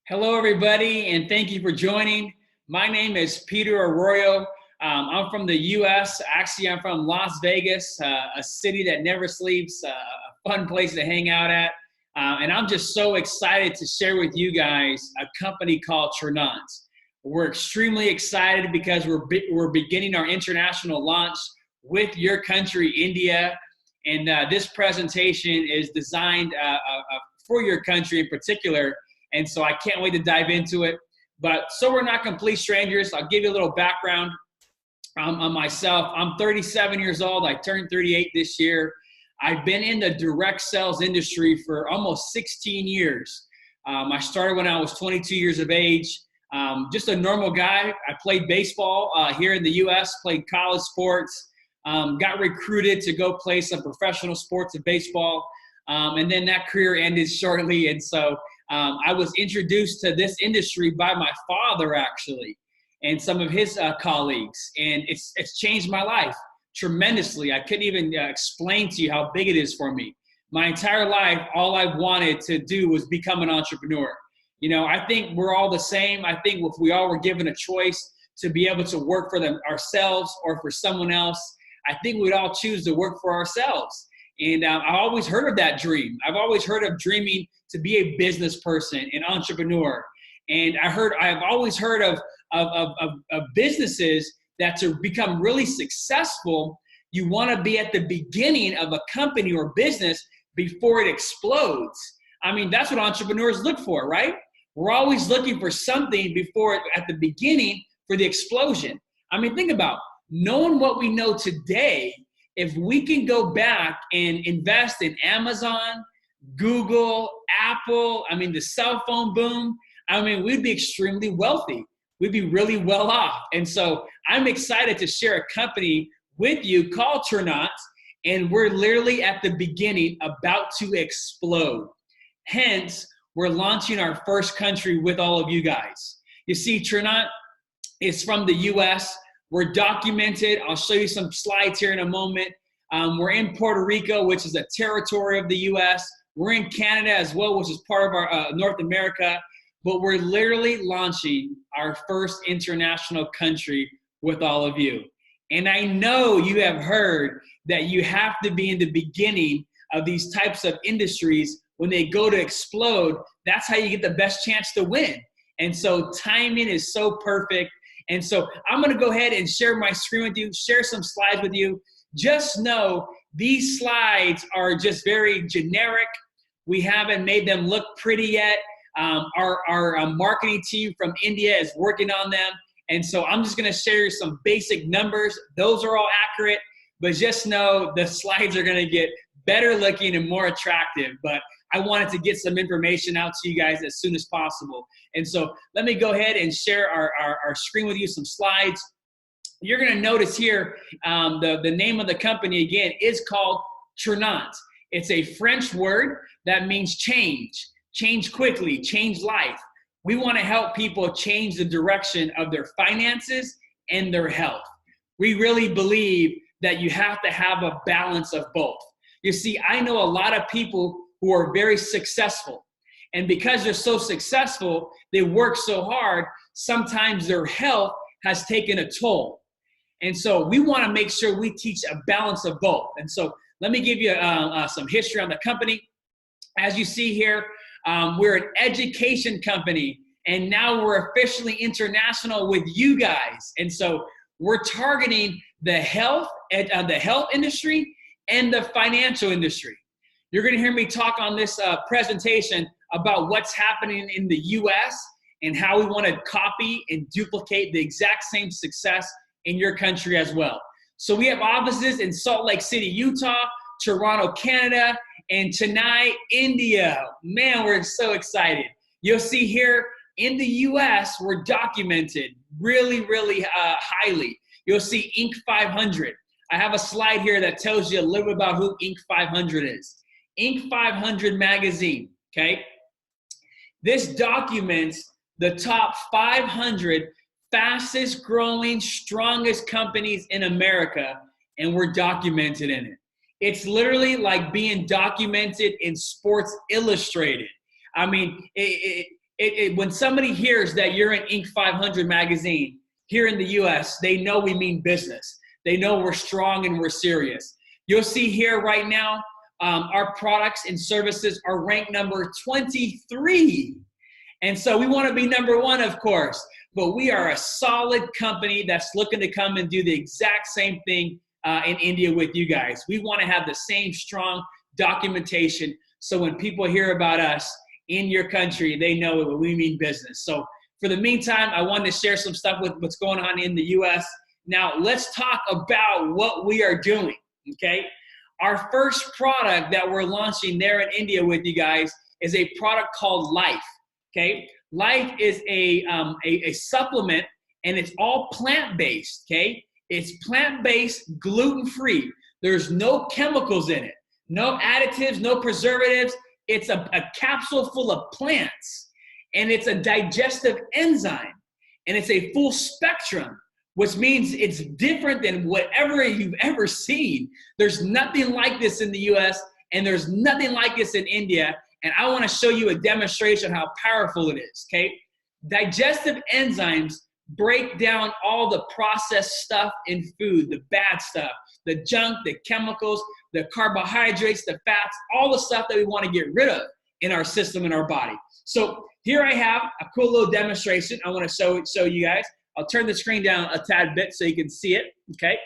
Hello, everybody, and thank you for joining. My name is Peter Arroyo. I'm from the U.S. Actually, I'm from Las Vegas, a city that never sleeps, a fun place to hang out at. And I'm just so excited to share with you guys a company called Tranont. We're extremely excited because we're beginning our international launch with your country, India. And this presentation is designed for your country in particular. And so I can't wait to dive into it. But so we're not complete strangers. I'll give you a little background on myself. I'm 37 years old. I turned 38 this year. I've been in the direct sales industry for almost 16 years. I started when I was 22 years of age. Just a normal guy. I played baseball here in the U.S., played college sports, got recruited to go play some professional sports of baseball. And then that career ended shortly. And so I was introduced to this industry by my father, actually, and some of his colleagues. And it's changed my life tremendously. I couldn't even explain to you how big it is for me. My entire life, all I wanted to do was become an entrepreneur. You know, I think we're all the same. I think if we all were given a choice to be able to work for ourselves or for someone else, I think we'd all choose to work for ourselves. And I've always heard of that dream. I've always heard of dreaming to be a business person, an entrepreneur. And I've always heard of businesses that to become really successful, you want to be at the beginning of a company or business before it explodes. I mean, that's what entrepreneurs look for, right? We're always looking for something at the beginning for the explosion. I mean, think about knowing what we know today. If we can go back and invest in Amazon, Google, Apple, I mean, the cell phone boom, I mean, we'd be extremely wealthy. We'd be really well off. And so I'm excited to share a company with you called Tranont, and we're literally at the beginning about to explode. Hence, we're launching our first country with all of you guys. You see, Tranont is from the U.S., we're documented. I'll show you some slides here in a moment. We're in Puerto Rico, which is a territory of the U.S. We're in Canada as well, which is part of our North America. But we're literally launching our first international country with all of you. And I know you have heard that you have to be in the beginning of these types of industries. When they go to explode, that's how you get the best chance to win. And so timing is so perfect. And so I'm going to go ahead and share my screen with you, share some slides with you. Just know these slides are just very generic. We haven't made them look pretty yet. Our marketing team from India is working on them. And so I'm just going to share some basic numbers. Those are all accurate, but just know the slides are going to get better looking and more attractive. But I wanted to get some information out to you guys as soon as possible. And so let me go ahead and share our screen with you, some slides. You're going to notice here the name of the company, again, is called Tranont. It's a French word that means change quickly, change life. We want to help people change the direction of their finances and their health. We really believe that you have to have a balance of both. You see, I know a lot of people who are very successful. And because they're so successful, they work so hard, sometimes their health has taken a toll. And so we want to make sure we teach a balance of both. And so let me give you some history on the company. As you see here, we're an education company, and now we're officially international with you guys. And so we're targeting the health industry and the financial industry. You're going to hear me talk on this presentation about what's happening in the U.S. and how we want to copy and duplicate the exact same success in your country as well. So we have offices in Salt Lake City, Utah, Toronto, Canada, and Chennai, India. Man, we're so excited. You'll see here in the U.S., we're documented really, really highly. You'll see Inc. 500. I have a slide here that tells you a little bit about who Inc. 500 is. Inc. 500 magazine, okay? This documents the top 500 fastest growing, strongest companies in America, and we're documented in it. It's literally like being documented in Sports Illustrated. I mean, when somebody hears that you're in Inc. 500 magazine here in the US, they know we mean business. They know we're strong and we're serious. You'll see here right now, our products and services are ranked number 23. And so we want to be number one, of course, but we are a solid company that's looking to come and do the exact same thing in India with you guys. We want to have the same strong documentation, so when people hear about us in your country, they know we mean business. So for the meantime, I wanted to share some stuff with what's going on in the US. Now let's talk about what we are doing, okay? Our first product that we're launching there in India with you guys is a product called Life, okay? Life is a supplement, and it's all plant-based, okay? It's plant-based, gluten-free. There's no chemicals in it, no additives, no preservatives. It's a capsule full of plants, and it's a digestive enzyme, and it's a full spectrum, which means it's different than whatever you've ever seen. There's nothing like this in the US, and there's nothing like this in India, and I want to show you a demonstration how powerful it is, okay? Digestive enzymes break down all the processed stuff in food, the bad stuff, the junk, the chemicals, the carbohydrates, the fats, all the stuff that we want to get rid of in our system, in our body. So here I have a cool little demonstration I want to show you guys. I'll turn the screen down a tad bit so you can see it, okay?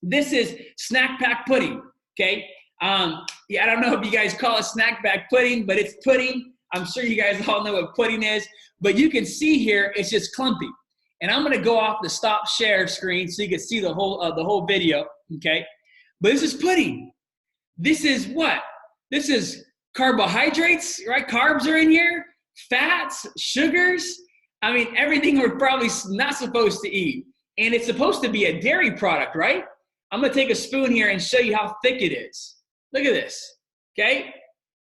This is snack pack pudding, okay? Yeah, I don't know if you guys call it snack pack pudding, but it's pudding. I'm sure you guys all know what pudding is, but you can see here, it's just clumpy. And I'm gonna go off the stop share screen so you can see the whole video, okay? But this is pudding. This is what? This is carbohydrates, right? Carbs are in here, fats, sugars. I mean, everything we're probably not supposed to eat. And it's supposed to be a dairy product, right? I'm gonna take a spoon here and show you how thick it is. Look at this, okay?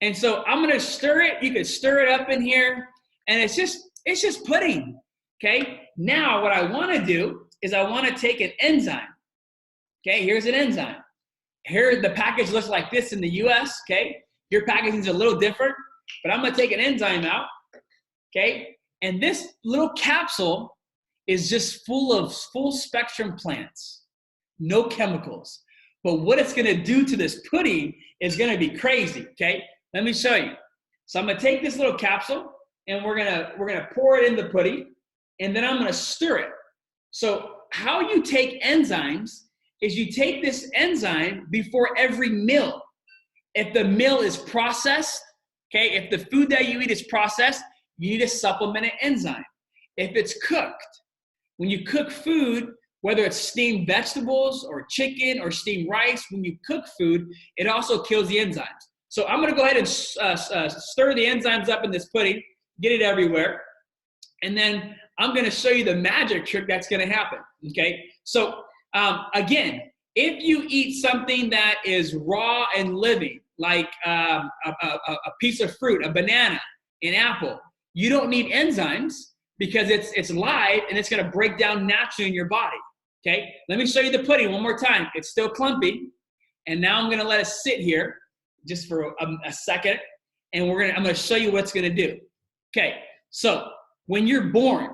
And so I'm gonna stir it. You can stir it up in here, and it's just pudding, okay? Now what I wanna do is I wanna take an enzyme, okay? Here's an enzyme. Here the package looks like this in the US, okay? Your packaging's a little different, but I'm gonna take an enzyme out, okay? And this little capsule is just full of full spectrum plants, no chemicals. But what it's gonna do to this pudding is gonna be crazy, okay? Let me show you. So I'm gonna take this little capsule, and we're gonna pour it in the pudding, and then I'm gonna stir it. So how you take enzymes is you take this enzyme before every meal. If the meal is processed, okay, if the food that you eat is processed, you need to supplement an enzyme. If it's cooked, when you cook food, whether it's steamed vegetables or chicken or steamed rice, when you cook food, it also kills the enzymes. So I'm gonna go ahead and stir the enzymes up in this pudding, get it everywhere, and then I'm gonna show you the magic trick that's gonna happen, okay? So again, if you eat something that is raw and living, like a piece of fruit, a banana, an apple, you don't need enzymes because it's live and it's gonna break down naturally in your body, okay? Let me show you the pudding one more time. It's still clumpy, and now I'm gonna let it sit here just for a second, and I'm gonna show you what it's gonna do. Okay, so when you're born,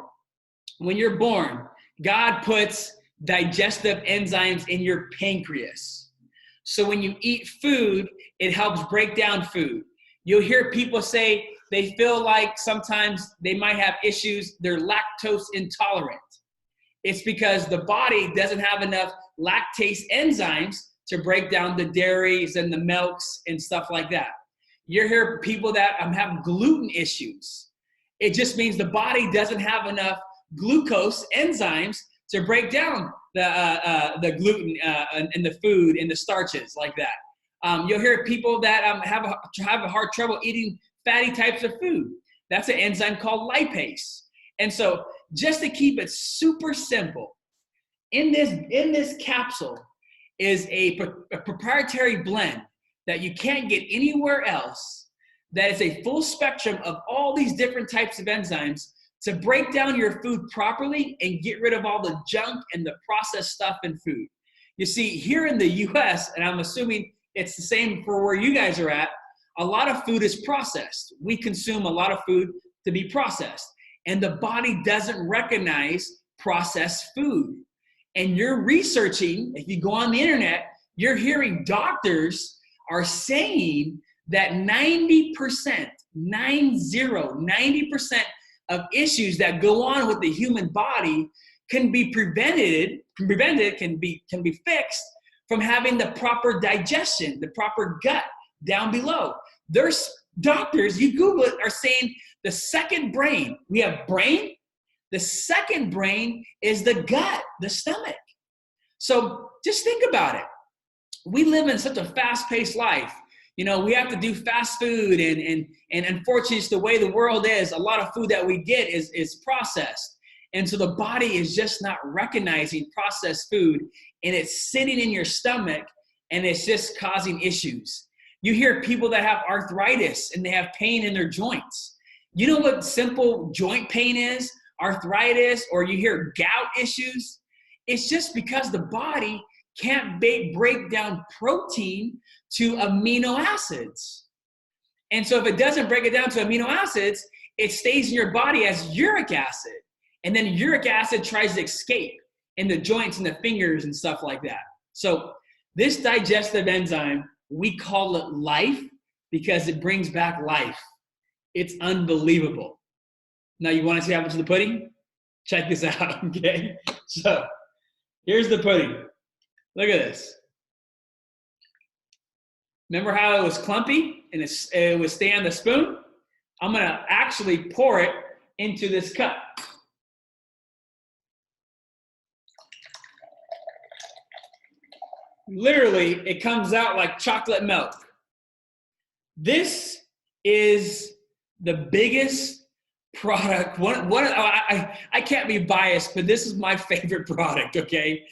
God puts digestive enzymes in your pancreas. So when you eat food, it helps break down food. You'll hear people say they feel like sometimes they might have issues, they're lactose intolerant. It's because the body doesn't have enough lactase enzymes to break down the dairies and the milks and stuff like that. You hear people that have gluten issues. It just means the body doesn't have enough glucose enzymes to break down the gluten in the food and the starches like that. You'll hear people that have a hard trouble eating fatty types of food. That's an enzyme called lipase. And so just to keep it super simple, in this capsule is a proprietary blend that you can't get anywhere else, that is a full spectrum of all these different types of enzymes to break down your food properly and get rid of all the junk and the processed stuff in food. You see, here in the US, and I'm assuming it's the same for where you guys are at, a lot of food is processed. We consume a lot of food to be processed. And the body doesn't recognize processed food. And you're researching, if you go on the internet, you're hearing doctors are saying that 90% of issues that go on with the human body can be prevented, can be fixed from having the proper digestion, the proper gut down below. There's doctors, you Google it, are saying the second brain, we have brain, the second brain is the gut, the stomach. So just think about it. We live in such a fast-paced life. You know, we have to do fast food, and unfortunately, it's the way the world is. A lot of food that we get is processed. And so the body is just not recognizing processed food, and it's sitting in your stomach, and it's just causing issues. You hear people that have arthritis, and they have pain in their joints. You know what simple joint pain is? Arthritis, or you hear gout issues. It's just because the body can't break down protein to amino acids. And so if it doesn't break it down to amino acids, it stays in your body as uric acid. And then uric acid tries to escape in the joints and the fingers and stuff like that. So this digestive enzyme, we call it life because it brings back life. It's unbelievable. Now you want to see what happens to the pudding? Check this out, okay? So here's the pudding. Look at this. Remember how it was clumpy and it would stay on the spoon? I'm going to actually pour it into this cup. Literally, it comes out like chocolate milk. This is the biggest product. I can't be biased, but this is my favorite product, okay?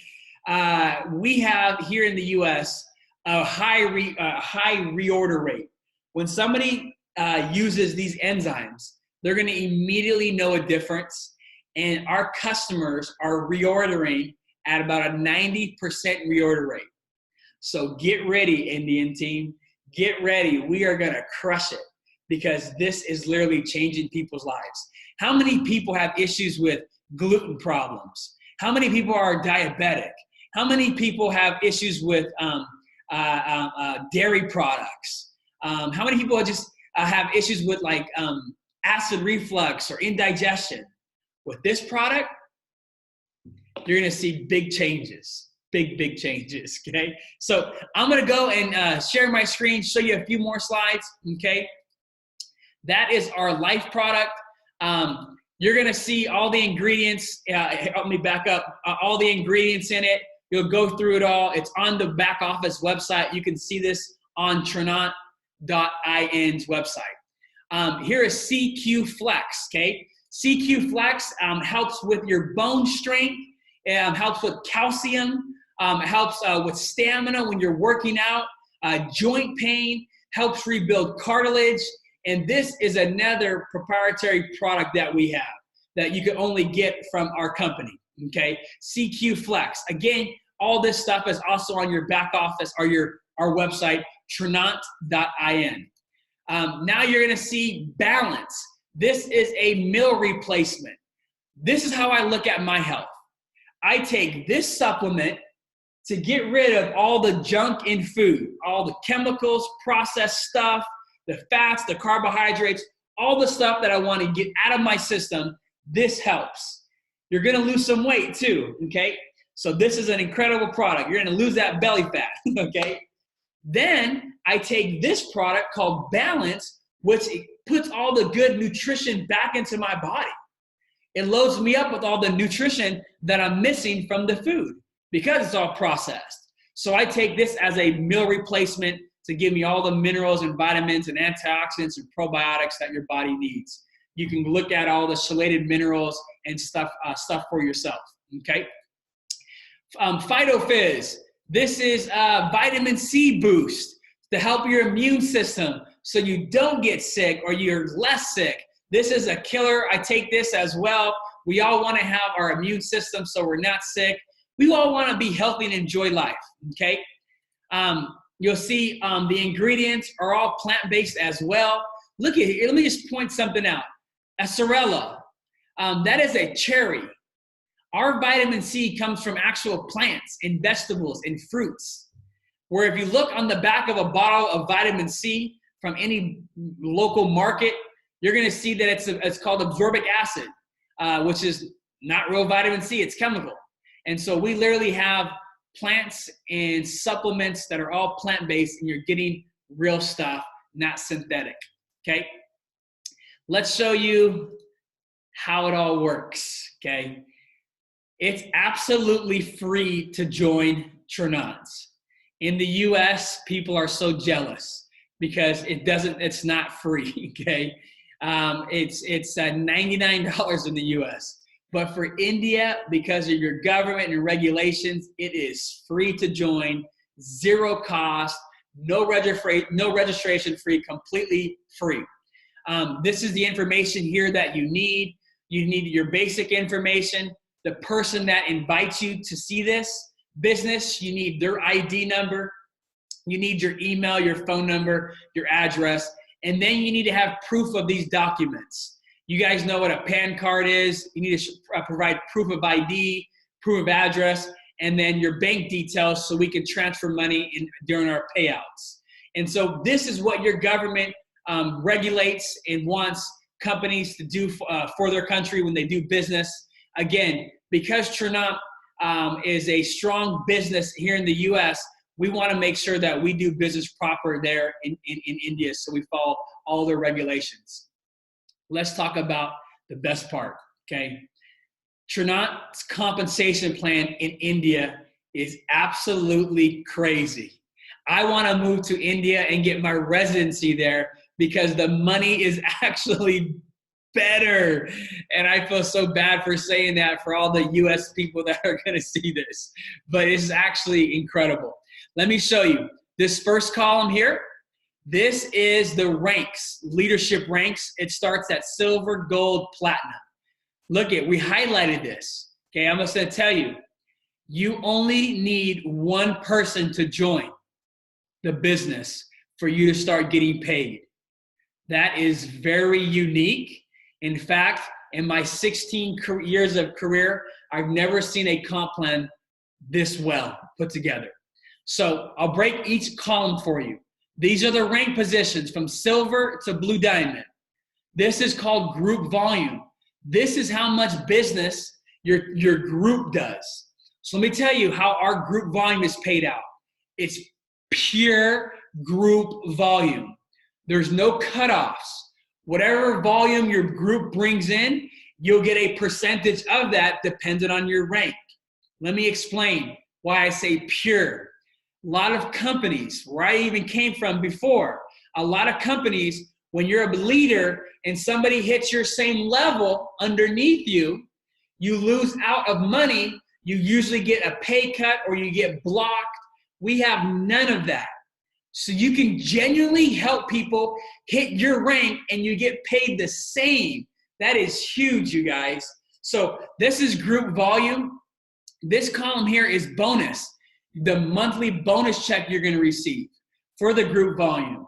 We have here in the U.S. a high reorder rate. When somebody uses these enzymes, they're going to immediately know a difference, and our customers are reordering at about a 90% reorder rate. So get ready, Indian team. Get ready. We are going to crush it because this is literally changing people's lives. How many people have issues with gluten problems? How many people are diabetic? How many people have issues with dairy products? How many people just have issues with like acid reflux or indigestion? With this product, you're going to see big changes, big changes, okay? So I'm going to go and share my screen, show you a few more slides, okay? That is our life product. You're going to see all the ingredients. Help me back up. All the ingredients in it. You'll go through it all. It's on the back office website. You can see this on Tranont.in's website. Here is CQ Flex, okay? CQ Flex helps with your bone strength, helps with calcium, helps with stamina when you're working out, joint pain, helps rebuild cartilage. And this is another proprietary product that we have that you can only get from our company, okay? CQ Flex. Again, all this stuff is also on your back office or our website, Tranont.in. Now you're going to see Balance. This is a meal replacement. This is how I look at my health. I take this supplement to get rid of all the junk in food, all the chemicals, processed stuff, the fats, the carbohydrates, all the stuff that I want to get out of my system. This helps. You're going to lose some weight too, okay? So this is an incredible product. You're going to lose that belly fat, okay? Then I take this product called Balance, which puts all the good nutrition back into my body. It loads me up with all the nutrition that I'm missing from the food because it's all processed. So I take this as a meal replacement to give me all the minerals and vitamins and antioxidants and probiotics that your body needs. You can look at all the chelated minerals and stuff for yourself, okay? PhytoPhys. This is a vitamin C boost to help your immune system so you don't get sick or you're less sick. This is a killer. I take this as well. We all want to have our immune system so we're not sick. We all want to be healthy and enjoy life, okay? You'll see the ingredients are all plant-based as well. Look at here. Let me just point something out. Acerella. That is a cherry. Our vitamin C comes from actual plants and vegetables and fruits. Where if you look on the back of a bottle of vitamin C from any local market, you're going to see that it's called absorbic acid, which is not real vitamin C, it's chemical. And so we literally have plants and supplements that are all plant-based, and you're getting real stuff, not synthetic, okay? Let's show you how it all works, okay? It's absolutely free to join Tranont. In the US, people are so jealous because it's not free, okay? It's $99 in the US. But for India, because of your government and regulations, it is free to join, zero cost, no registration fee, completely free. This is the information here that you need. You need your basic information. The person that invites you to see this business, you need their ID number. You need your email, your phone number, your address, and then you need to have proof of these documents. You guys know what a PAN card is. You need to provide proof of ID, proof of address, and then your bank details so we can transfer money during our payouts. And so this is what your government regulates and wants companies to do for their country when they do business. Again, because Tranont is a strong business here in the U.S., we want to make sure that we do business proper there in India, so we follow all their regulations. Let's talk about the best part, okay? Tranont's compensation plan in India is absolutely crazy. I want to move to India and get my residency there because the money is actually better. And I feel so bad for saying that for all the US people that are going to see this, but it's actually incredible. Let me show you this first column here. This is the ranks, leadership ranks. It starts at silver, gold, platinum. Look we highlighted this. Okay, I'm just going to tell you, you only need one person to join the business for you to start getting paid. That is very unique. In fact, in my 16 years of career, I've never seen a comp plan this well put together. So I'll break each column for you. These are the rank positions from silver to blue diamond. This is called group volume. This is how much business your group does. So let me tell you how our group volume is paid out. It's pure group volume. There's no cutoffs. Whatever volume your group brings in, you'll get a percentage of that dependent on your rank. Let me explain why I say pure. A lot of companies, where I even came from before, a lot of companies, when you're a leader and somebody hits your same level underneath you, you lose out of money. You usually get a pay cut or you get blocked. We have none of that. So you can genuinely help people hit your rank and you get paid the same. That is huge, you guys. So this is group volume. This column here is bonus, the monthly bonus check you're going to receive for the group volume.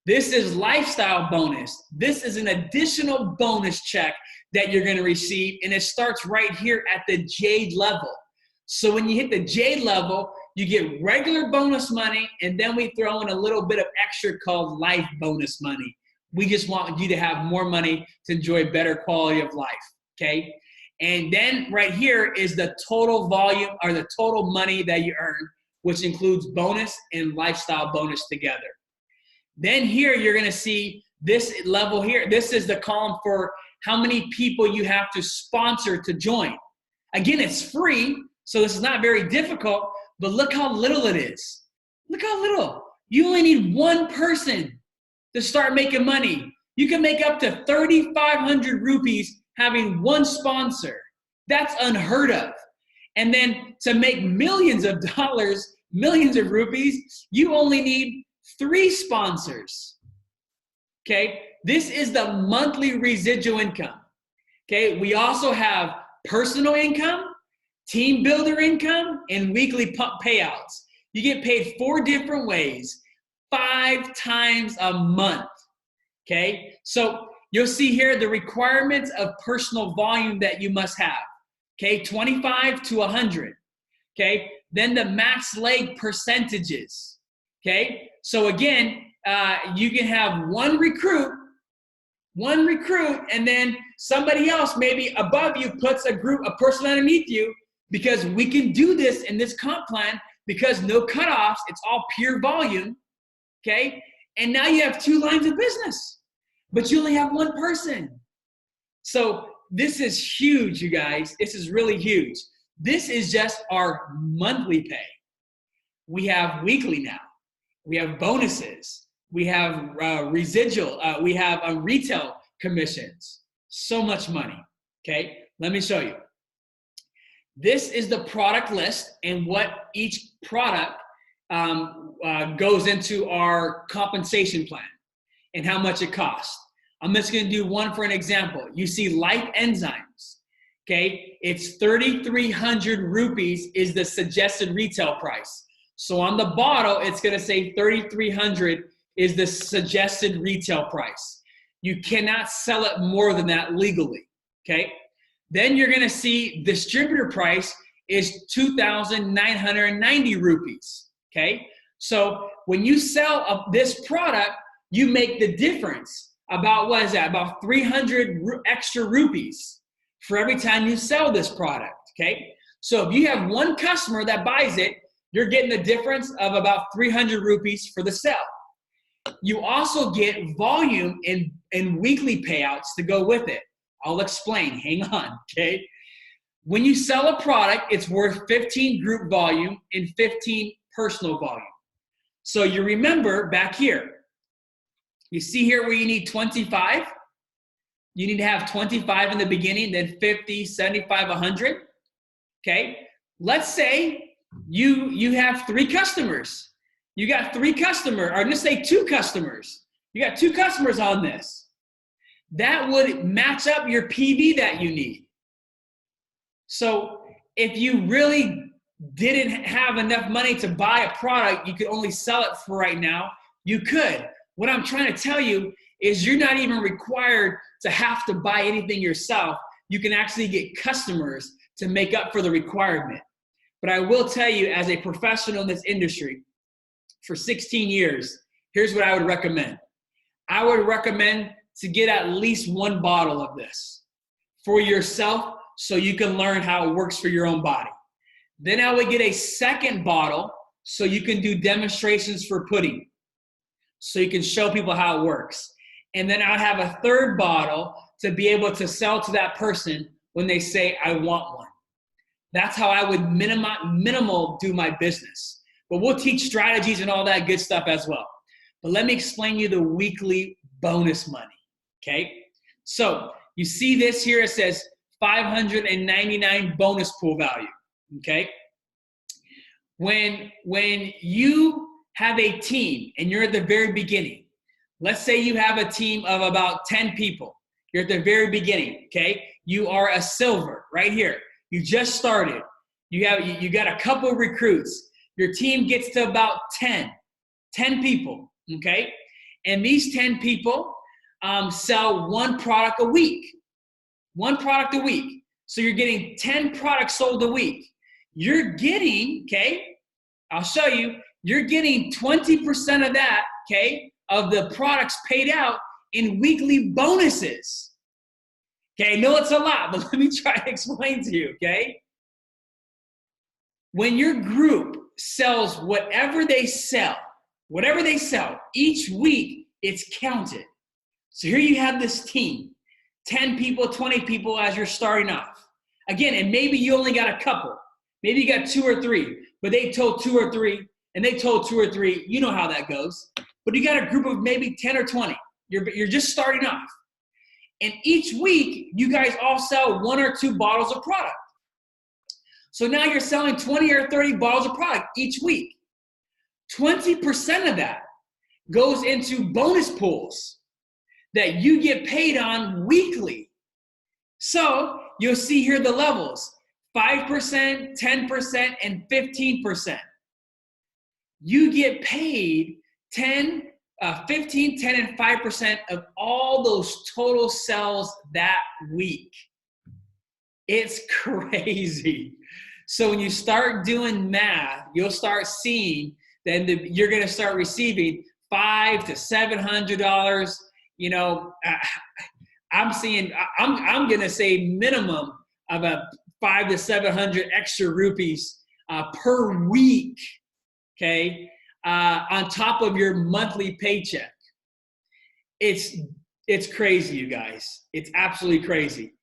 This is lifestyle bonus. This is an additional bonus check that you're going to receive, and it starts right here at the Jade level. So when you hit the Jade level, you get regular bonus money, and then we throw in a little bit of extra called life bonus money. We just want you to have more money to enjoy better quality of life, okay? And then right here is the total volume or the total money that you earn, which includes bonus and lifestyle bonus together. Then here you're gonna see this level here. This is the column for how many people you have to sponsor to join. Again, it's free, so this is not very difficult, but look how little it is. Look how little. You only need one person to start making money. You can make up to 3,500 rupees having one sponsor. That's unheard of. And then to make millions of dollars, millions of rupees, you only need 3 sponsors. Okay, this is the monthly residual income. Okay, we also have personal income, team builder income, and weekly payouts. You get paid 4 different ways, 5 times a month. Okay, so you'll see here the requirements of personal volume that you must have. Okay, 25 to 100. Okay, then the max leg percentages. Okay, so again, you can have one recruit, and then somebody else maybe above you puts a person underneath you, because we can do this in this comp plan because no cutoffs, it's all pure volume. Okay, and now you have 2 lines of business, but you only have one person. So this is huge, you guys. This is really huge. This is just our monthly pay. We have weekly now. We have bonuses. We have residual. We have retail commissions. So much money. Okay, let me show you. This is the product list and what each product goes into our compensation plan and how much it costs. I'm just going to do one for an example. You see Life Enzymes. Okay, it's 3,300 rupees is the suggested retail price. So on the bottle, it's going to say 3,300 is the suggested retail price. You cannot sell it more than that legally. Okay, then you're going to see distributor price is 2,990 rupees. Okay, so when you sell this product, you make the difference. About what is that? About 300 extra rupees for every time you sell this product. Okay, so if you have one customer that buys it, you're getting the difference of about 300 rupees for the sale. You also get volume and weekly payouts to go with it. I'll explain. Hang on. Okay, when you sell a product, it's worth 15 group volume and 15 personal volume. So you remember back here. You see here where you need 25? You need to have 25 in the beginning, then 50, 75, 100. Okay? Let's say you have 3 customers. You got 3 customers, or let's say 2 customers. You got 2 customers on this. That would match up your PV that you need. So if you really didn't have enough money to buy a product, you could only sell it for right now, you could. What I'm trying to tell you is you're not even required to have to buy anything yourself. You can actually get customers to make up for the requirement. But I will tell you, as a professional in this industry for 16 years, here's what I would recommend. I would recommend to get at least 1 bottle of this for yourself so you can learn how it works for your own body. Then I would get a second bottle so you can do demonstrations for pudding, so you can show people how it works. And then I'd have a 3rd bottle to be able to sell to that person when they say, I want one. That's how I would minimal do my business. But we'll teach strategies and all that good stuff as well. But let me explain you the weekly bonus money, okay? So you see this here, it says 599 bonus pool value, okay? When you have a team and you're at the very beginning, let's say you have a team of about 10 people. You're at the very beginning, okay? You are a silver right here. You just started. You got a couple recruits. Your team gets to about 10 people, okay? And these 10 people sell 1 product a week. 1 product a week. So you're getting 10 products sold a week. You're getting, okay, I'll show you, you're getting 20% of that, okay, of the products paid out in weekly bonuses. Okay, I know it's a lot, but let me try to explain to you, okay? When your group sells whatever they sell, each week it's counted. So here you have this team, 10 people, 20 people as you're starting off. Again, and maybe you only got a couple. Maybe you got 2 or 3, but they told 2 or 3, and they told 2 or 3. You know how that goes. But you got a group of maybe 10 or 20. You're just starting off. And each week, you guys all sell 1 or 2 bottles of product. So now you're selling 20 or 30 bottles of product each week. 20% of that goes into bonus pools that you get paid on weekly. So you'll see here the levels, 5%, 10%, and 15%. You get paid 10, 15, 10, and 5% of all those total sales that week. It's crazy. So when you start doing math, you'll start seeing that you're going to start receiving $500 to $700. You know, I'm going to say minimum of a 500 to 700 extra rupees per week. Okay. On top of your monthly paycheck. It's crazy, you guys. It's absolutely crazy.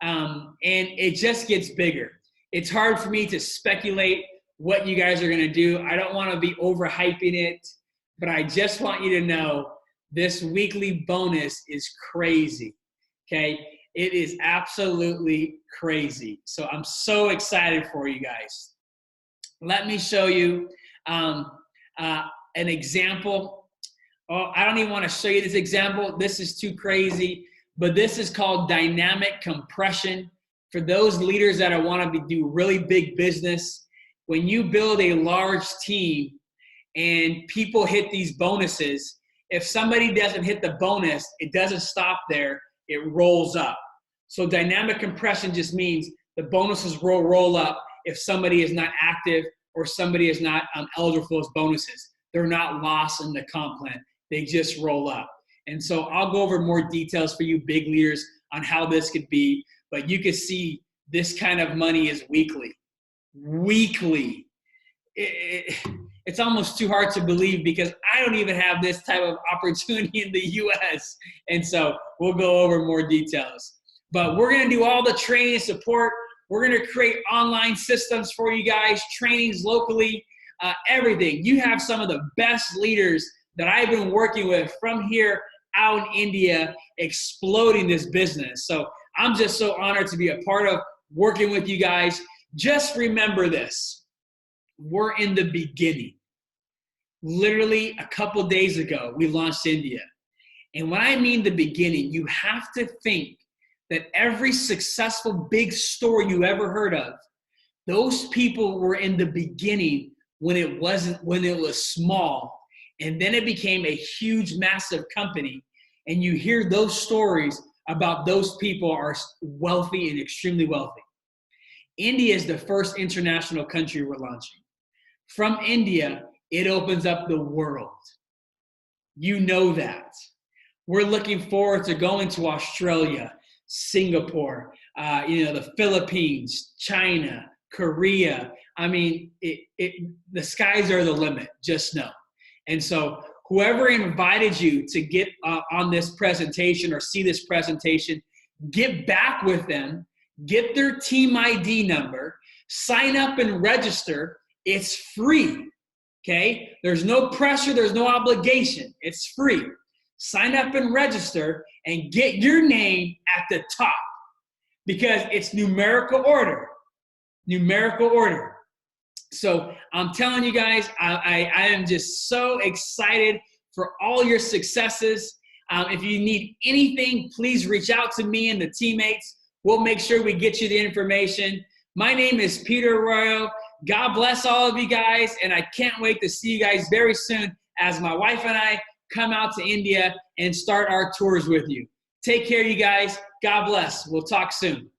And it just gets bigger. It's hard for me to speculate what you guys are going to do. I don't want to be overhyping it, but I just want you to know this weekly bonus is crazy. Okay. It is absolutely crazy. So I'm so excited for you guys. Let me show you an example. Oh, I don't even want to show you this example. This is too crazy, but this is called dynamic compression. For those leaders that want to do really big business, when you build a large team and people hit these bonuses, if somebody doesn't hit the bonus, it doesn't stop there, it rolls up. So dynamic compression just means the bonuses roll up if somebody is not active or somebody is not eligible for those bonuses. They're not lost in the comp plan. They just roll up. And so I'll go over more details for you big leaders on how this could be, but you can see this kind of money is weekly. Weekly. It's almost too hard to believe because I don't even have this type of opportunity in the US. And so we'll go over more details. But we're going to do all the training support. We're going to create online systems for you guys, trainings locally, everything. You have some of the best leaders that I've been working with from here out in India exploding this business. So I'm just so honored to be a part of working with you guys. Just remember this. We're in the beginning. Literally a couple days ago, we launched India. And when I mean the beginning, you have to think that every successful big store you ever heard of, those people were in the beginning when it was small, and then it became a huge, massive company. And you hear those stories about those people are wealthy and extremely wealthy. India is the first international country we're launching. From India, it opens up the world. You know that. We're looking forward to going to Australia, Singapore, the Philippines, China, Korea. I mean, the skies are the limit, just know. And so whoever invited you to get on this presentation or see this presentation, get back with them, get their team ID number, sign up and register. It's free, okay? There's no pressure. There's no obligation. It's free. Sign up and register and get your name at the top because it's numerical order. Numerical order. So I'm telling you guys, I am just so excited for all your successes. If you need anything, please reach out to me and the teammates. We'll make sure we get you the information. My name is Peter Arroyo. God bless all of you guys, and I can't wait to see you guys very soon as my wife and I come out to India and start our tours with you. Take care, you guys. God bless. We'll talk soon.